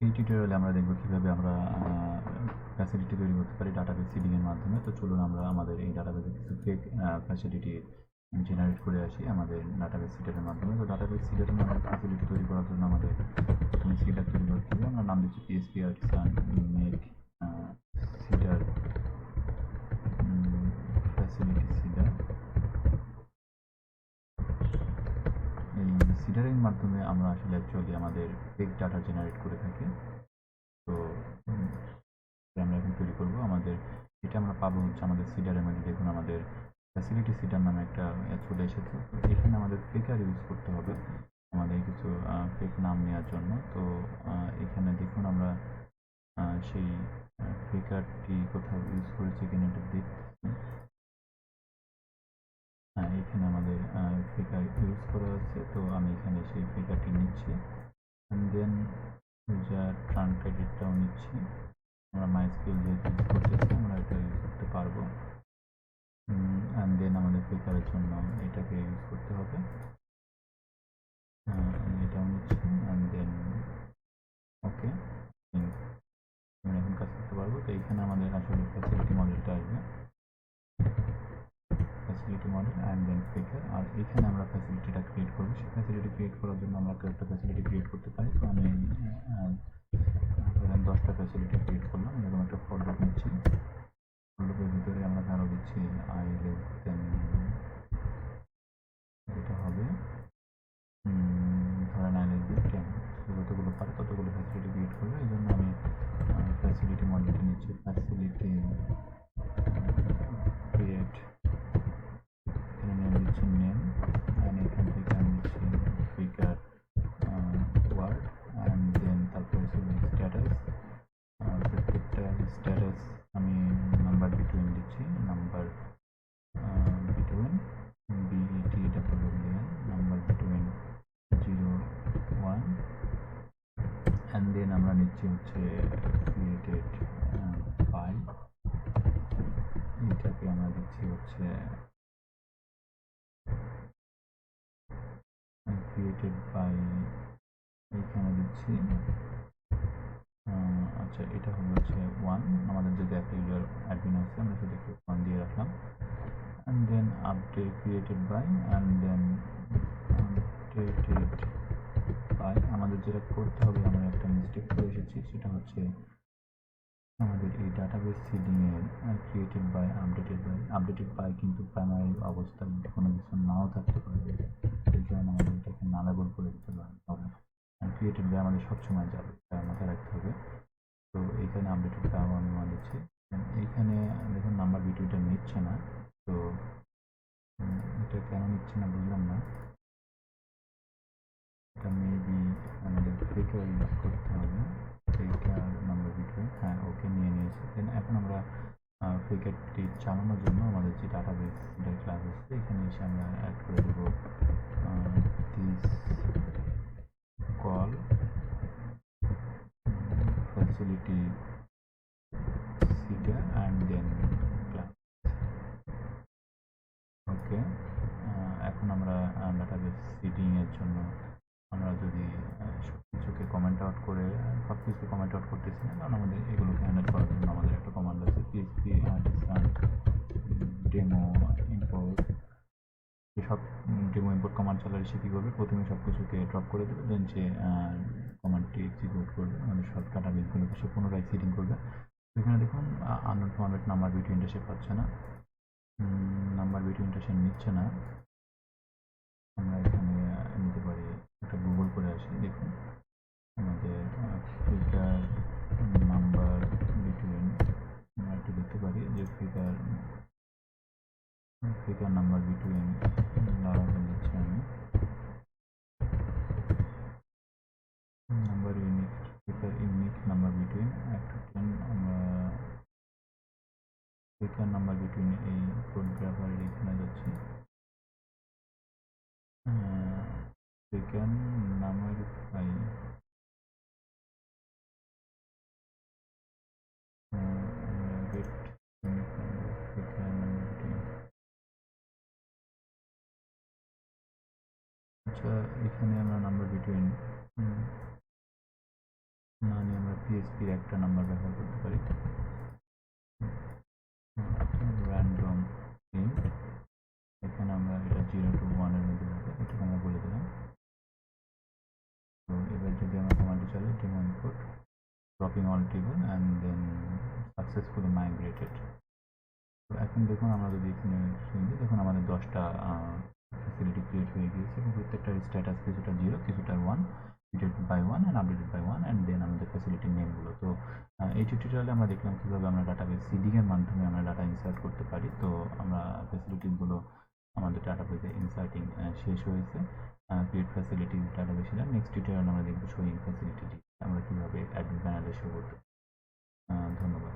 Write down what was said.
এই টিউটোরিয়ালে আমরা দেখব কিভাবে আমরা ফ্যাসিলিটি তৈরি করতে পারি ডাটাবেস সিডিং এর মাধ্যমে। তো চলুন আমরা আমাদের এই ডাটাবেসে কিছু ফেক ফ্যাসিলিটি জেনারেট করে আসি আমাদের ডাটাবেস সিডারের মাধ্যমে। তো ডাটাবেস সিডারের মাধ্যমে ফ্যাসিলিটি তৈরি করার জন্য আমাদের প্রথমে সিডার তৈরি করতে হবে। আমরা নাম দিচ্ছি PHP artisan make seeder facility seeder. এই সিডারের মাধ্যমে আমরা আসলে অ্যাকচুয়ালি আমাদের ফেক ডাটা জেনারেট করে থাকি। তো আমরা এখন তৈরি করবো আমাদের এটা আমরা পাবো হচ্ছে আমাদের সিডারের মধ্যে। দেখুন আমাদের ফ্যাসিলিটি সিডার নামে একটা চলে এসেছে। তো এখানে আমাদের ফেকার ইউজ করতে হবে আমাদের কিছু ফেক নাম নেওয়ার জন্য। তো এখানে দেখুন আমরা সেই ফেকারটি কোথাও ইউজ করেছি কিনা এটা দেখতেছি। এখানে আমাদের ফেকার ইউজ করা আছে। তো আমি এখানে সেই ফেকারটি নিচ্ছি অ্যান্ড দেন ইউজার ট্রানক্রেডিটটাও নিচ্ছি। আমরা মাইস্কুল যেহেতু ইউজ করতেছি আমরা এটা ইউজ করতে পারবো। অ্যান্ড দেন আমাদের ফিচারের জন্য এটাকে ইউজ করতে হবে। এটাও নিচ্ছি অ্যান্ড দেন ওকে, আমরা এখন কাজ করতে পারবো। তো এখানে আমাদের আসলে ফ্যাসিলিটি মডেলটা আসবে, facility model and then feature. আর এখানে আমরা ফ্যাসিলিটিটা ক্রিয়েট করবো। সেই ফ্যাসিলিটি ক্রিয়েট করার জন্য আমরা একটা ফ্যাসিলিটি ক্রিয়েট করতে পারি। তো আমি 10টা ফ্যাসিলিটি ক্রিয়েট করলাম। এরকম একটা ফোল্ডার নিচ্ছি। ফোল্ডারের ভিতরে আমরা ধরো দিচ্ছি আই লেস দেন, এটা হবে ধরেন আই লেস দেন 10। যতগুলো পারে ততগুলো ফ্যাসিলিটি ক্রিয়েট করবে। এই জন্য আমি ফ্যাসিলিটি মডেলটা নিচ্ছি, ফ্যাসিলিটি ক্রিয়েট, এখানে নেম দিচ্ছি নেম অ্যান্ড এখান থেকে আমি দিচ্ছি ফিগার ওয়ার্ড অ্যান্ড দেন তারপরে ছিল স্ট্যাটাস। প্রত্যেকটা স্ট্যাটাস আমি নাম্বার বিটুইন দিচ্ছি, number between BETWIN number between 0 1 and then আমরা নিচ্ছি হচ্ছে ক্রিয়েটেড বাই, এটাকে আমরা দিচ্ছি হচ্ছে ক্রিয়েটেড বাই, এইখানে দিচ্ছি আচ্ছা এটা হলো হচ্ছে 1। আমাদের যদি একটা ইউজার অ্যাডমিন আছে আমরা সেটাকে 1 দিয়ে রাখলাম। And then update created by and then updated by. আমাদের যেটা করতে হবে, আমরা একটা মিস্টেক করে এসেছি, সেটা হচ্ছে আমাদের এই ডাটাবেস সিডিং এর ক্রিয়েটেড বাই আপডেটেড বাই কিন্তু প্রাইমারি অবস্থায় কোনো কিছু নাও থাকতে পারে। এই কারণে আমাদের এটাকে নালেবল করে দিতে হবে। ক্রিয়েটেড বাই আমাদের সবসময় যাবে, তাই মাথায় রাখতে হবে। তো এইখানে আপডেটেড বাই আমি মান দিচ্ছি। এইখানে দেখুন নাম্বার বিটুইনটা নিচ্ছে না। তো এটা কেন নিচ্ছে না বুঝলাম না। এটা মেবি আমাদের ফিগার ইউজ করতে হবে। ফিগার নাম্বার বিটুইন, হ্যাঁ ওকে নিয়ে নিয়েছে। দেন এখন আমরা ফিগারটি চালানোর জন্য আমাদের যে ডাটাবেস ক্লাস আছে এখানে এসে আমরা অ্যাড করে দেবো this call facility seeder and then class. Okay, এখন আমরা ডাটাবেস সিডিং এর জন্য আমরা যদি সবকিছুকে কমেন্ট আউট করে, সবকিছু কমেন্ট আউট করতেছি না, কারণ আমাদের এগুলোকে হ্যান্ডেল করার জন্য আমাদের একটা কমান্ড আছে পিএসপি আর্টিসান ডেমো ইম্পোর্ট। সব ডেমো ইম্পোর্ট কমান্ড চালালে সে কী করবে, প্রথমে সব কিছুকে ড্রপ করে দেবে, দেন সে কমান্ডটি এক্সিকিউট করবে, আমাদের সব ডাটাবেসগুলোকে সে পুনরায় সিডিং করবে। এখানে দেখুন আননোন ফরম্যাট নাম্বার বিটুইনটা সে পাচ্ছে না, নাম্বার বিটুইনটা সে নিচ্ছে না। আমরা এখানে নিতে পারি, একটা গুগল করে আসি। দেখুন আমাদের ফিগার নাম্বার বিটুইন, আমরা একটু দেখতে পারি যে ফিগার নাম্বার বিটুইন লারাভেল দিচ্ছি আমি, number unique, figure unique number between 1 to 10। আমরা ফিগার নাম্বার বিটুইন এই কোড গ্রাফারের এখানে যাচ্ছি, figure number by get figure number between. আচ্ছা এখানে আমরা নাম্বার বিটুইন না নিয়ে পিএইচপির একটা নাম্বার ব্যবহার করতে পারি, র্যান্ডম ইন। এখানে আমরা এটা 0 to 1 এর মধ্যে হবে, এটাকে আমরা বলে দিলাম। তো এবার যদি আমরা কমান্ডে চলে, demo input dropping all table and then successfully migrated। তো এখন দেখুন আমরা যদি এখানে শুনি, দেখুন আমাদের 10টা ফ্যাসিলিটি ক্রিয়েট হয়ে গিয়েছে এবং প্রত্যেকটার স্ট্যাটাস কিছুটা 0, কিছুটা 1, created by 1 and updated by 1, and then আমাদের ফ্যাসিলিটি নেমগুলো। তো এই টিউটোরিয়ালে আমরা দেখলাম কীভাবে আমরা ডাটাবেস সিডিং এর মাধ্যমে আমরা ডাটা ইনসার্ট করতে পারি। তো আমরা ফ্যাসিলিটিসগুলো আমাদের ডাটাবেসে ইনসার্টিং শেষ হয়েছে। ক্রিয়েট ফ্যাসিলিটি ডাটাবেসে নেক্সট টিউটোরিয়ালে আমরা দেখব শোয়িং ফ্যাসিলিটি আমরা কীভাবে অ্যাডমিন প্যানেলে শো করতে। ধন্যবাদ।